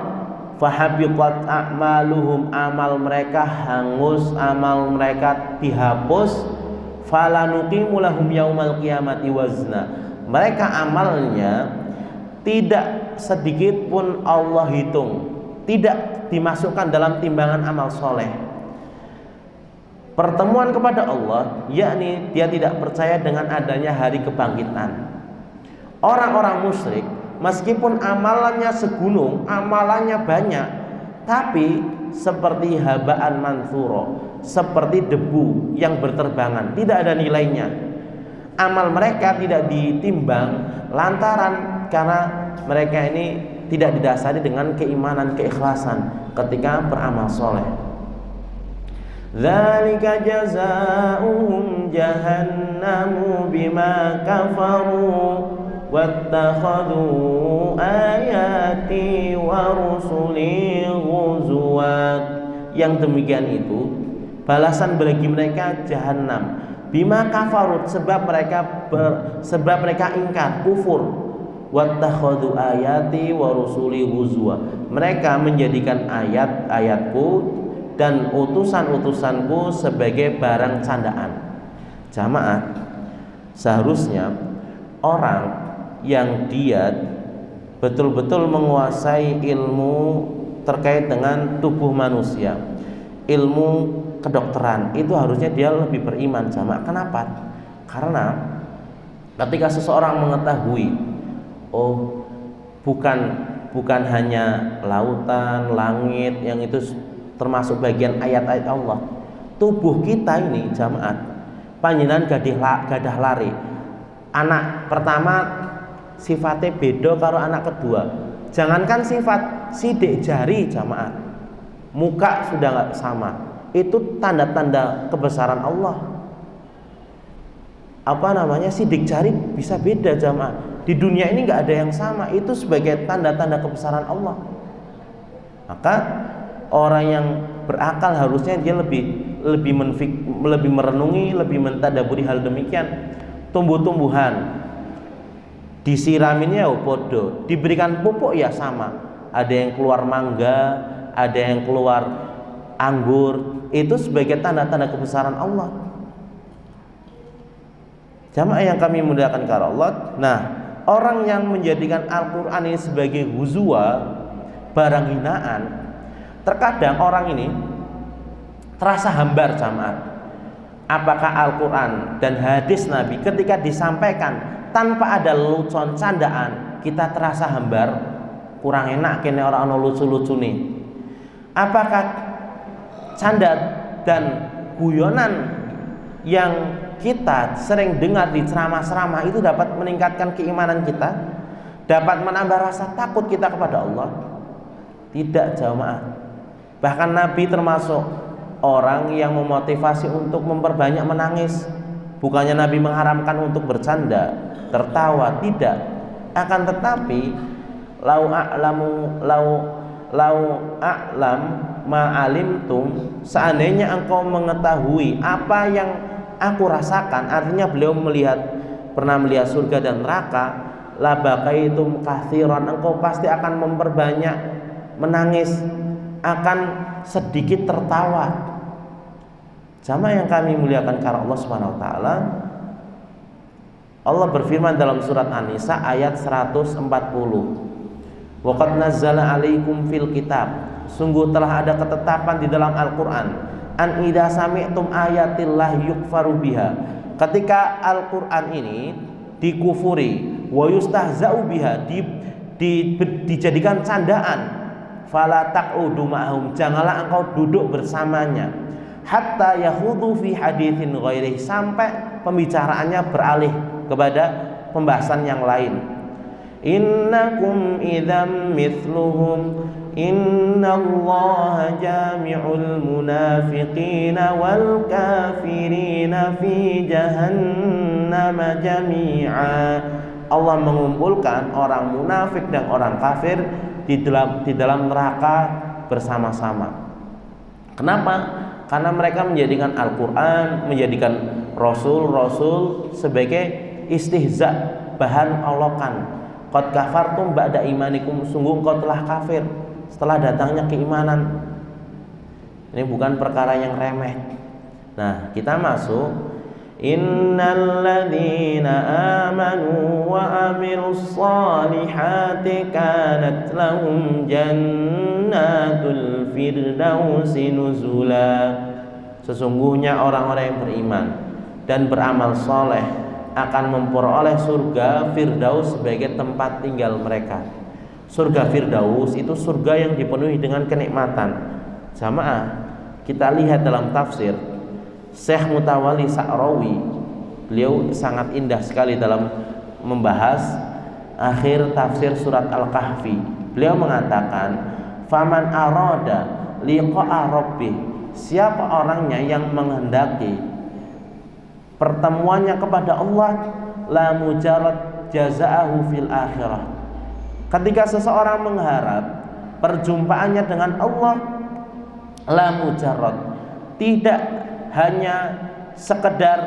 Fahabiqat a'maluhum, amal mereka hangus, amal mereka dihapus. Fala nuqimu lahum yaumal qiyamati wazna, mereka amalnya tidak sedikit pun Allah hitung, tidak dimasukkan dalam timbangan amal soleh. Pertemuan kepada Allah, yakni dia tidak percaya dengan adanya hari kebangkitan. Orang-orang musyrik meskipun amalannya segunung, amalannya banyak, tapi seperti habaan mansuro, seperti debu yang berterbangan, tidak ada nilainya. Amal mereka tidak ditimbang lantaran karena mereka ini tidak didasari dengan keimanan, keikhlasan ketika beramal soleh. Dzalika jazaohum jahannamu bima kafaru wattakhadhu ayati wa rusuli ghuzwat. Yang demikian itu balasan bagi mereka jahanam bima kafarut, sebab mereka ingkar, kufur. Wattakhadhu ayati wa rusuli ghuzwa, mereka menjadikan ayat-ayatku dan utusan-utusanku sebagai barang candaan. Jamaah, seharusnya orang yang dia betul-betul menguasai ilmu terkait dengan tubuh manusia, ilmu kedokteran, itu harusnya dia lebih beriman, jamaah. Kenapa? Karena ketika seseorang mengetahui, oh, bukan hanya lautan, langit yang itu termasuk bagian ayat-ayat Allah. Tubuh kita ini, jamaah, panjenengan gadah lari. Anak pertama sifatnya beda karo anak kedua. Jangankan sifat, sidik jari, jamaah, muka sudah nggak sama. Itu tanda-tanda kebesaran Allah. Sidik jari bisa beda, jamaah. Di dunia ini nggak ada yang sama. Itu sebagai tanda-tanda kebesaran Allah. Maka orang yang berakal harusnya dia lebih merenungi, lebih mentadaburi hal demikian. Tumbuh-tumbuhan disiraminnya podo, diberikan pupuk ya sama. Ada yang keluar mangga, ada yang keluar anggur. Itu sebagai tanda-tanda kebesaran Allah. Jamaah yang kami muliakan karena Allah. Nah, orang yang menjadikan Al-Quran ini sebagai huzwa, barang hinaan, terkadang orang ini terasa hambar, jamaah. Apakah Al-Quran dan hadis Nabi ketika disampaikan tanpa ada lelucon candaan, kita terasa hambar, kurang enak kene orang lucu-lucu nih. Apakah canda dan guyonan yang kita sering dengar di ceramah-ceramah itu dapat meningkatkan keimanan kita, dapat menambah rasa takut kita kepada Allah? Tidak, jamaah. Bahkan Nabi termasuk orang yang memotivasi untuk memperbanyak menangis. Bukannya Nabi mengharamkan untuk bercanda, tertawa, tidak. Akan tetapi lau lau a'lam ma'alimtum, seandainya engkau mengetahui apa yang aku rasakan, artinya beliau pernah melihat surga dan neraka, la bakaitum kathiran, engkau pasti akan memperbanyak menangis, akan sedikit tertawa. Jamaah yang kami muliakan karena Allah Subhanahu wa taala, Allah berfirman dalam surat An-Nisa ayat 140. Wa qad nazzala 'alaikum fil kitab, sungguh telah ada ketetapan di dalam Al-Qur'an, an idza sami'tum ayatillahi yukfaru biha, ketika Al-Qur'an ini dikufuri, wa yustahza'u biha, dijadikan candaan, fala taq'udu ma'hum, janganlah engkau duduk bersamanya, hatta yakhudhu fi haditsin ghairihi, sampai pembicaraannya beralih kepada pembahasan yang lain. Innakum idzam mithluhum innallaha jami'ul munafiqina wal kafirina fi jahannam jami'a. Allah mengumpulkan orang munafik dan orang kafir di dalam neraka bersama-sama. Kenapa? Karena mereka menjadikan Al-Quran, menjadikan Rasul sebagai istihza, bahan olokan. Qad kafartum ba'da imanikum, sungguh engkau telah kafir setelah datangnya keimanan. Ini bukan perkara yang remeh. Nah, kita masuk innal ladzina amanu wa amilus solihati kanat lahum jannatul firdausi nuzula. Sesungguhnya orang-orang yang beriman dan beramal soleh akan memperoleh surga Firdaus sebagai tempat tinggal mereka. Surga Firdaus itu surga yang dipenuhi dengan kenikmatan. Jamaah, kita lihat dalam tafsir Syekh Mutawalli Sa'rawi, beliau sangat indah sekali dalam membahas akhir tafsir surat Al-Kahfi. Beliau mengatakan, faman arada liqa'a rabbih, siapa orangnya yang menghendaki pertemuannya kepada Allah, la mujarrad jazaahu fil akhirah, ketika seseorang mengharap perjumpaannya dengan Allah, la mujarrad, tidak hanya sekedar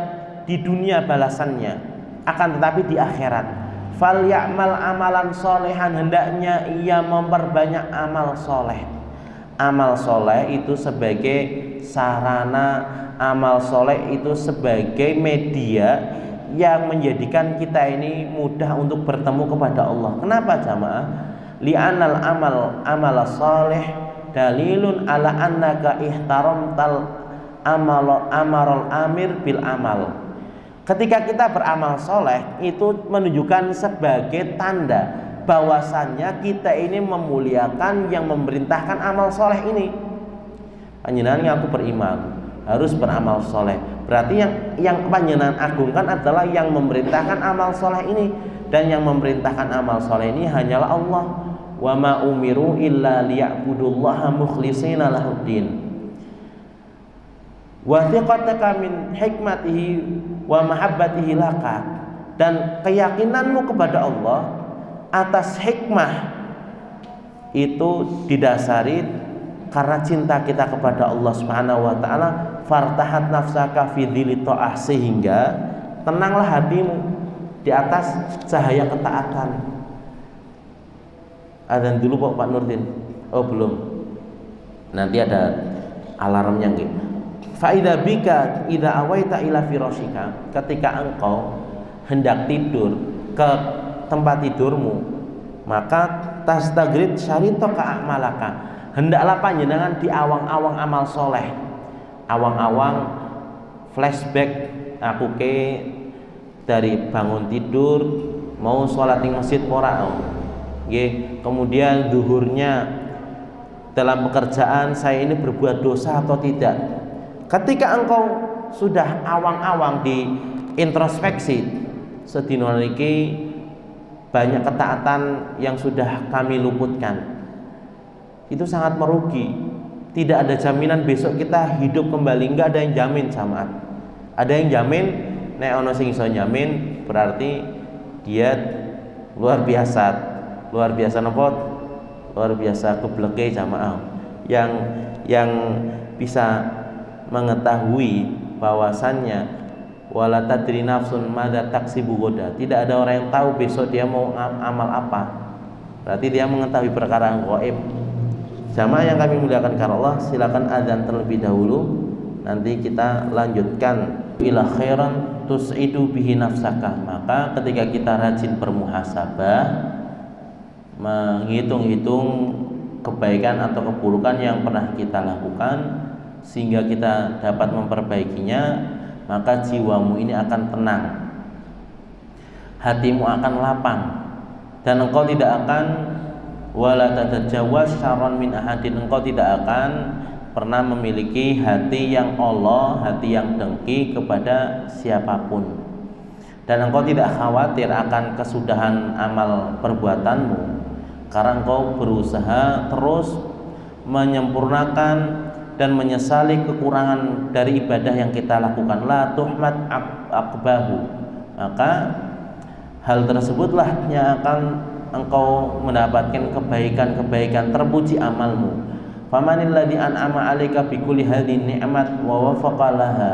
di dunia balasannya, akan tetapi di akhirat, fal ya'mal amalan solehan, hendaknya ia memperbanyak amal soleh. Amal soleh itu sebagai sarana, amal soleh itu sebagai media yang menjadikan kita ini mudah untuk bertemu kepada Allah. Kenapa jamaah? Li'anal amal soleh dalilun ala annaka ihtaramtal amarul amir bil amal. Ketika kita beramal soleh, itu menunjukkan sebagai tanda bahwasannya kita ini memuliakan yang memerintahkan amal soleh ini. Panjenengan aku beriman, harus beramal soleh. Berarti yang panjenengan agungkan adalah yang memerintahkan amal soleh ini, dan yang memerintahkan amal soleh ini hanyalah Allah. Wa ma umiru illa liya'budullaha mukhlishina lahuddin. Wa thiqataka min hikmatihi wa mahabbatihi laka, dan keyakinanmu kepada Allah atas hikmah itu didasari karena cinta kita kepada Allah Subhanahu wa taala. Fartahat nafsaka fi dhilli ta'ah, sehingga tenanglah hatimu di atas cahaya ketaatan. Adzan dulu Pak Nurdin. Oh belum. Nanti ada alarmnya nggih. Fa idza bika idza awaita ila firashika, ketika engkau hendak tidur ke tempat tidurmu, maka tastagrid syaritoka a'malaka, hendaklah panjenengan di awang-awang amal soleh, awang-awang flashback aku ke dari bangun tidur mau sholat di masjid ora, kemudian duhurnya dalam pekerjaan saya ini berbuat dosa atau tidak. Ketika engkau sudah awang-awang di introspeksi, sedina niki banyak ketaatan yang sudah kami luputkan, itu sangat merugi. Tidak ada jaminan besok kita hidup kembali, enggak ada yang jamin jamaah. Ada yang jamin, nek ono sing iso jamin berarti dia luar biasa. Luar biasa napa? luar biasa kebleke jamaah yang bisa mengetahui bahwasannya wala tadri nafsun madza taksibu goda, tidak ada orang yang tahu besok dia mau amal apa. Berarti dia mengetahui perkara yang gaib. Jamaah yang kami muliakan karena Allah, silakan azan terlebih dahulu, nanti kita lanjutkan. Ila khairan tus'idu bihi nafsaka. Maka ketika kita rajin bermuhasabah, menghitung-hitung kebaikan atau keburukan yang pernah kita lakukan sehingga kita dapat memperbaikinya, maka jiwamu ini akan tenang, hatimu akan lapang, dan engkau tidak akan wala tatajawaz syarran min ahadin, engkau tidak akan pernah memiliki hati yang Allah, hati yang dengki kepada siapapun, dan engkau tidak khawatir akan kesudahan amal perbuatanmu karena engkau berusaha terus menyempurnakan dan menyesali kekurangan dari ibadah yang kita lakukan. La tuhmat akbahu. Maka hal tersebutlah yang akan engkau mendapatkan kebaikan-kebaikan, terpuji amalmu. Famanil ladzi an'ama 'alaika bi kulli hadhihi ni'mat wa wafaqa laha.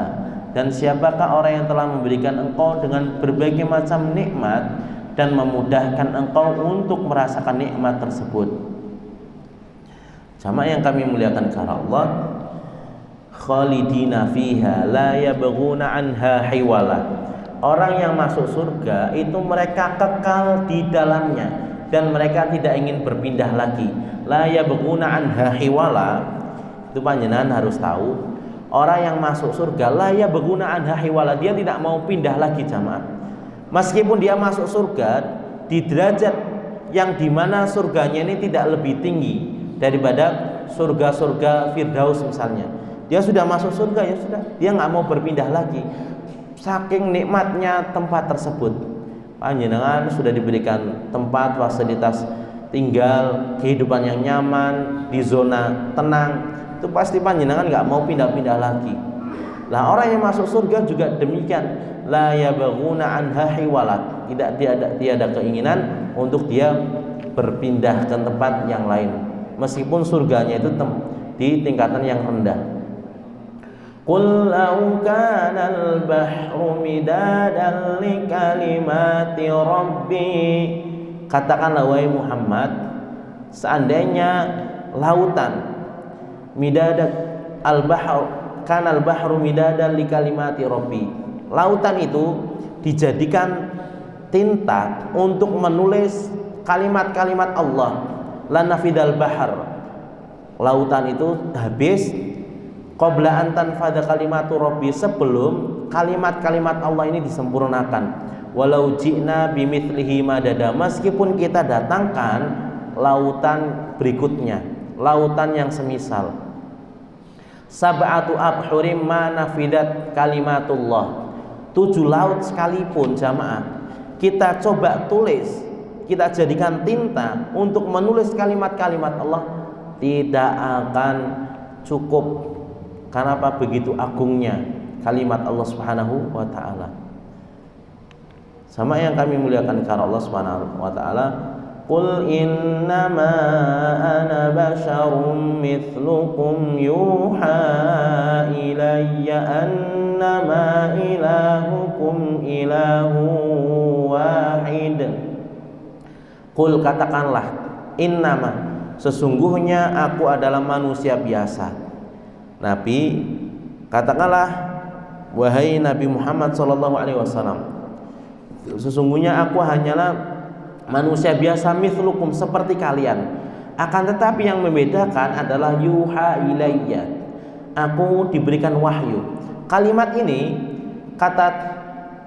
Dan siapakah orang yang telah memberikan engkau dengan berbagai macam nikmat dan memudahkan engkau untuk merasakan nikmat tersebut. Jamaah yang kami muliakan karena Allah, khalidina fiha la yabghuna anha hiwala. Orang yang masuk surga itu mereka kekal di dalamnya dan mereka tidak ingin berpindah lagi. La yabghuna anha hiwala, itu panjenengan harus tahu. Orang yang masuk surga la yabghuna anha hiwala, dia tidak mau pindah lagi jamaah. Meskipun dia masuk surga di derajat yang dimana surganya ini tidak lebih tinggi daripada surga-surga Firdaus misalnya, dia sudah masuk surga, ya sudah, dia nggak mau berpindah lagi, saking nikmatnya tempat tersebut. Panjenengan sudah diberikan tempat, fasilitas tinggal, kehidupan yang nyaman, di zona tenang, itu pasti panjenengan nggak mau pindah-pindah lagi. Lah orang yang masuk surga juga demikian, la yabghuna anha hiwalat, tiada keinginan untuk dia berpindah ke tempat yang lain, meskipun surganya itu di tingkatan yang rendah. Qul law kana al-bahru midadan li kalimati rabbi, katakanlah wahai Muhammad, seandainya lautan midadat al-bahr kana al-bahru midadan li kalimati rabbi, lautan itu dijadikan tinta untuk menulis kalimat-kalimat Allah. Lanafidal bahar, lautan itu habis qabla an tanfadha kalimatu rabbi, sebelum kalimat-kalimat Allah ini disempurnakan. Walau ji'na bimithlihi madada, meskipun kita datangkan lautan berikutnya, lautan yang semisal. Sab'atu abhurim ma nafidat kalimatullah, 7 laut sekalipun jamaah kita coba tulis, kita jadikan tinta untuk menulis kalimat-kalimat Allah, tidak akan cukup. Karena apa? Begitu agungnya kalimat Allah Subhanahu wa taala. Sama yang kami muliakan karena Allah Subhanahu wa taala, qul innama ana basyarum mithlukum yuha ilayya annama ilahukum ilahu wahid. Qul, katakanlah, innama, sesungguhnya aku adalah manusia biasa. Nabi, katakanlah wahai Nabi Muhammad SAW, sesungguhnya aku hanyalah manusia biasa, mithlukum, seperti kalian. Akan tetapi yang membedakan adalah yuha ilayya, aku diberikan wahyu. Kalimat ini, kata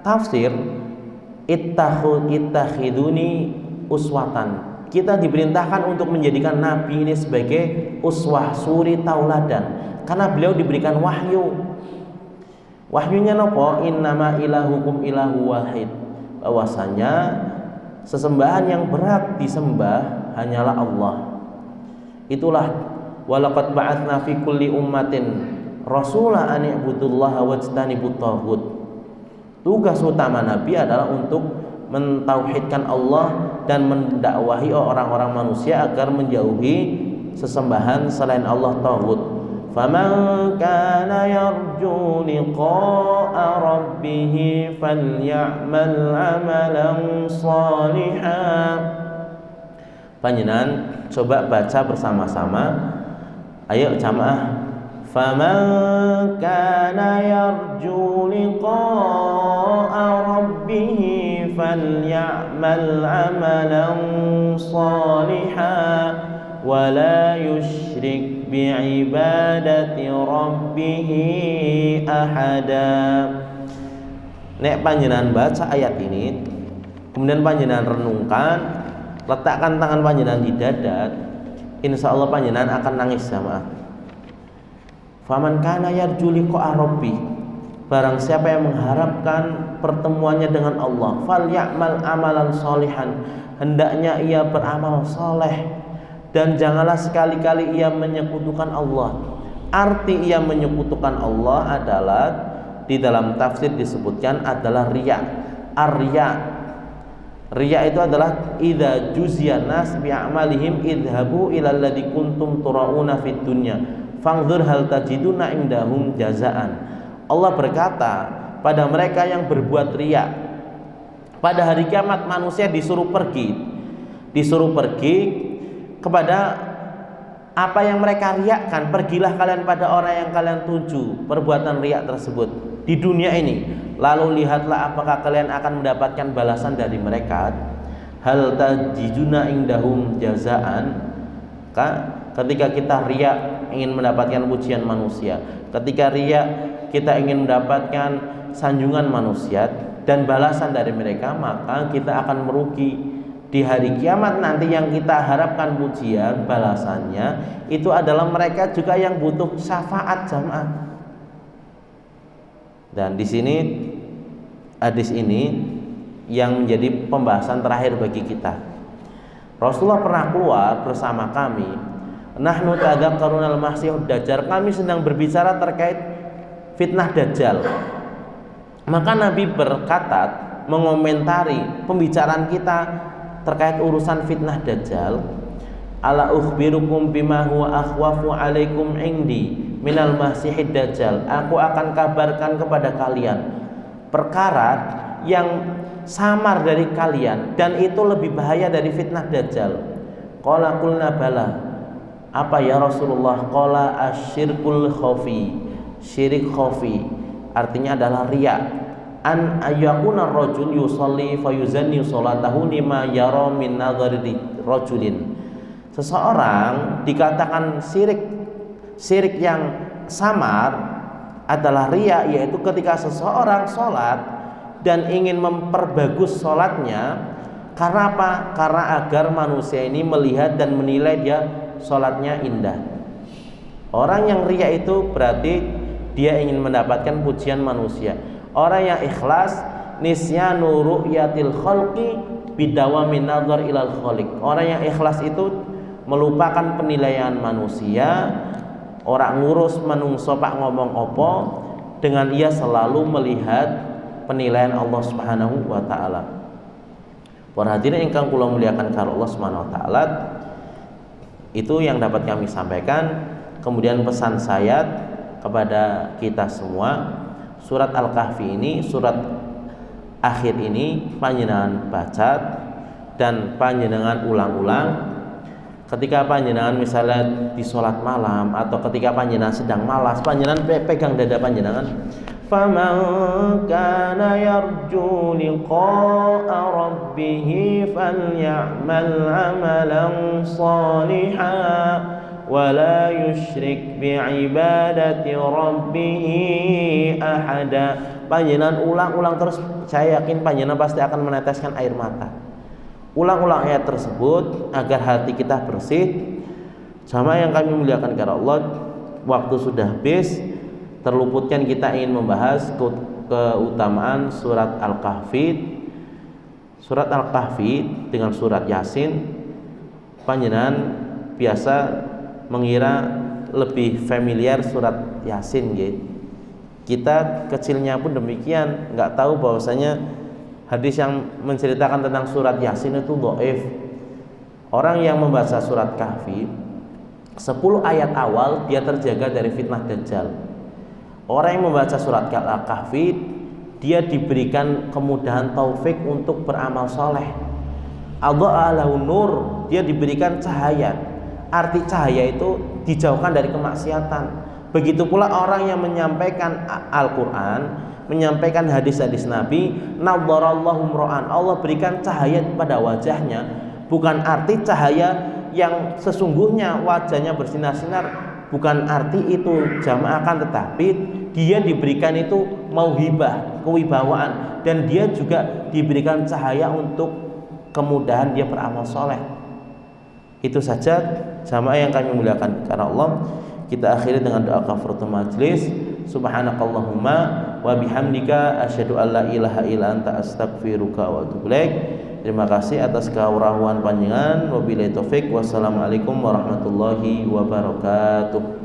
tafsir, ittakhiduni uswatan, kita diperintahkan untuk menjadikan Nabi ini sebagai uswah, suri tauladan, karena beliau diberikan wahyu. Wahyunya nopo? Innama ilahukum ilahu wahid, bahwasanya sesembahan yang berat disembah hanyalah Allah. Itulah walaqad ba'atsna fi kulli ummatin rasulan an i'budullaha wajtanibut taghut. Tugas utama Nabi adalah untuk mentauhidkan Allah dan mendakwahi orang-orang manusia agar menjauhi sesembahan selain Allah, taghut. Faman kana yarju liqa'a rabbih falyamal 'amalan shalihan. Panjenengan coba baca bersama-sama. Ayo jamaah. Faman kana yarju liqa'a rabbih falyamal 'amalan shalihan wa la yusyrik bi'ibadati rabbih ahada. Nek panjenengan baca ayat ini, kemudian panjenengan renungkan, letakkan tangan panjenengan di dada, insya Allah panjenengan akan nangis jamaah. Faman kana yarju liqa'a rabbih, barang siapa yang mengharapkan pertemuannya dengan Allah, falyamal amalan sholihan, hendaknya ia beramal soleh, dan janganlah sekali-kali ia menyekutukan Allah. Arti ia menyekutukan Allah adalah, di dalam tafsir disebutkan adalah riya. Ar-riya, riya itu adalah idza juziya nas bi'amalihim idhabu ilal ladzi kuntum turauna fid dunya fanzur hal tajiduna indahum jazaan. Allah berkata pada mereka yang berbuat riya, pada hari kiamat manusia disuruh pergi kepada apa yang mereka riakkan. Pergilah kalian pada orang yang kalian tuju perbuatan riak tersebut di dunia ini, lalu lihatlah apakah kalian akan mendapatkan balasan dari mereka. Hal tajiduna indahum jazaan. Ketika kita riak ingin mendapatkan pujian manusia, ketika riak kita ingin mendapatkan sanjungan manusia dan balasan dari mereka, maka kita akan merugi. Di hari kiamat nanti yang kita harapkan pujian balasannya itu adalah mereka juga yang butuh syafaat jamaah. Dan di sini hadis ini yang menjadi pembahasan terakhir bagi kita. Rasulullah pernah keluar bersama kami. Nahnu tadzakkarunal masihud dajjal, kami sedang berbicara terkait fitnah dajjal. Maka Nabi berkata, mengomentari pembicaraan kita terkait urusan fitnah dajjal, ala ukhbirukum bima huwa akhwafu alaikum indi minal masihid dajjal, aku akan kabarkan kepada kalian perkara yang samar dari kalian dan itu lebih bahaya dari fitnah dajjal. Qala qulna bala, apa ya Rasulullah? Qala asyirkul khafi, syirik khafi artinya adalah riya. An ayyakuna rajul yusalli fayuzanni salatahu lima yara min nadhari rajulin. Seseorang dikatakan syirik yang samar adalah riya, yaitu ketika seseorang sholat dan ingin memperbagus sholatnya. Karena apa? Karena agar manusia ini melihat dan menilai dia sholatnya indah. Orang yang riya itu berarti dia ingin mendapatkan pujian manusia. Orang yang ikhlas nisyanu ru'yatil khalqi bidawamin nazar ilal khaliq. Orang yang ikhlas itu melupakan penilaian manusia, orang ngurus menungso pak ngomong opo, dengan ia selalu melihat penilaian Allah Subhanahu wa taala. Para hadirin ingkang kula muliakan karo Allah Subhanahu wa taala, itu yang dapat kami sampaikan. Kemudian pesan saya kepada kita semua, surat Al-Kahfi ini, surat akhir ini panjenengan baca dan panjenengan ulang-ulang. Ketika panjenengan misalnya di sholat malam atau ketika panjenengan sedang malas, panjenengan pegang dada panjenengan. Faman kana yarju liqa'a rabbih falyamal 'amalan shalihan wa la yusyrik bi'ibadati rabbih ahada. Panjenengan ulang-ulang terus, saya yakin panjenengan pasti akan meneteskan air mata. Ulang-ulang ayat tersebut agar hati kita bersih. Sama yang kami muliakan karena Allah, waktu sudah habis, terluputkan kita ingin membahas keutamaan surat Al-Kahfi. Surat Al-Kahfi dengan surat Yasin, panjenengan biasa mengira lebih familiar surat Yasin gitu. Kita kecilnya pun demikian, nggak tahu bahwasanya Hadis yang menceritakan tentang surat Yasin itu dhaif. Orang yang membaca surat Kahfi 10 ayat awal dia terjaga dari fitnah Dajjal. Orang yang membaca surat Kahfi dia diberikan kemudahan taufik untuk beramal soleh. Adha'a lahu nur, dia diberikan cahaya. Arti cahaya itu dijauhkan dari kemaksiatan. Begitu pula orang yang menyampaikan Al-Quran, menyampaikan hadis-hadis Nabi, nadharallahu mra'an, Allah berikan cahaya pada wajahnya. Bukan arti cahaya yang sesungguhnya wajahnya bersinar-sinar, bukan arti itu jamaah, akan tetapi dia diberikan itu mauhibah, kewibawaan, dan dia juga diberikan cahaya untuk kemudahan dia beramal soleh. Itu saja jamaah yang kami muliakan karena Allah. Kita akhiri dengan doa kafaratul majlis. Subhanakallahumma wa bihamdika asyhadu an la ilaha illa anta astaghfiruka wa atubu ilaik. Terima kasih atas kawruhan panjenengan. Wabillahi taufik. Wassalamualaikum warahmatullahi wabarakatuh.